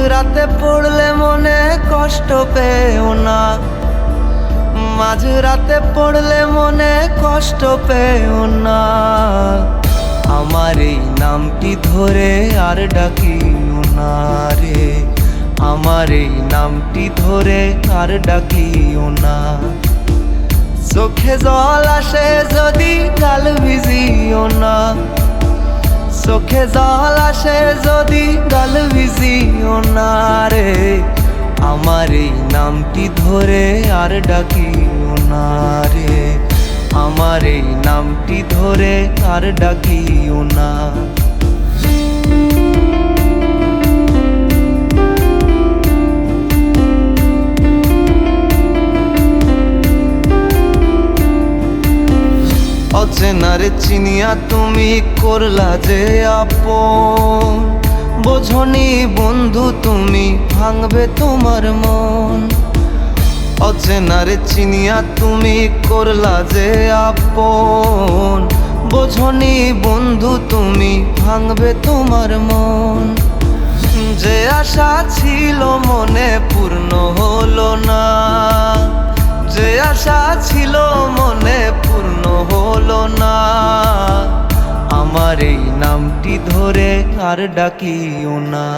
মাঝরাতে পড়লে মনে কষ্ট পেও না, মাঝরাতে পড়লে মনে কষ্ট পেও না। আমার এই নামটি ধরে আর ডাকিও না রে, আমার এই নামটি ধরে আর ডাকিও না। চোখে জল আসে যদি গাল ভিজিও না, চোখে জল আসে যদি গাল ভিজিও না রে। আমার এই নামটি ধরে আর ডাকিও না রে, আমার এই নামটি ধরে আর ডাকিও না। অচেনারে চিনিয়া তুমি করলা যে আপন, বোঝনি বন্ধু তুমি ভাঙবে তোমার মন। অচেনারে চিনিয়া তুমি করলা যে আপন, বোঝনি বন্ধু তুমি ভাঙবে তোমার মন। যে আশা ছিল মনে পূর্ণ হলো না, যে আশা ছিল মনে পূর্ণ হলো না। আমার এই নামটি ধরে আর ডাকিও না।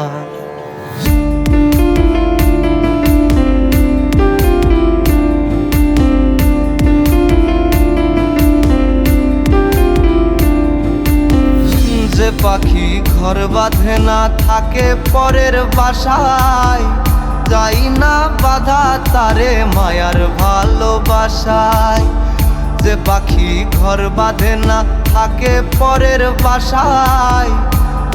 যে পাখি ঘর বাঁধে না থাকে পরের বাসায়, যাই না বাধা তারে মায়ার ভালোবাসায়। যে পাখি ঘর বাঁধে না থাকে পরের বাসায়,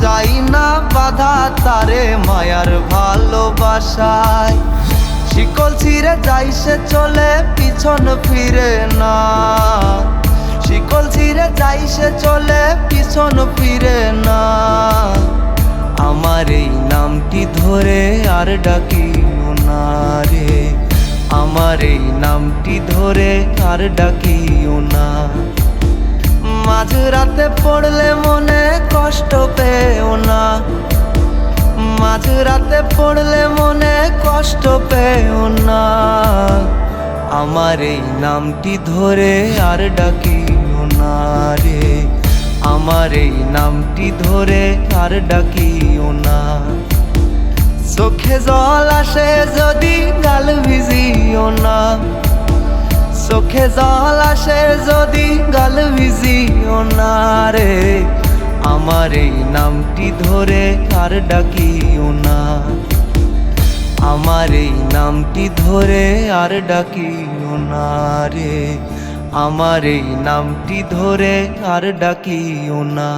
যাই না বাধা তারে মায়ার ভালোবাসায়। শিকল ছিঁড়ে যাই সে চলে পিছন ফিরে না, শিকল ছিঁড়ে যাই সে চলে পিছন ফিরে না। আমার এই নামটি ধরে আর ডাকিও না রে, আমার এই নামটি ধরে আর ডাকিও না। মাঝরাতে পড়লে মনে কষ্ট পেও না, মাঝরাতে পড়লে মনে কষ্ট পেও না। আমার এই নামটি ধরে আর ডাকিও না রে, আমার এই নামটি ধরে আর ডাকিও না। চোখে জল আসে যদি গাল ভিজিও না, চোখে জল আসে যদি গাল ভিজিও না রে। আমার এই নামটি ধরে আর ডাকিও না, আমার এই নামটি ধরে আর ডাকিও না রে, আমার এই নামটি ধরে আর ডাকিও না।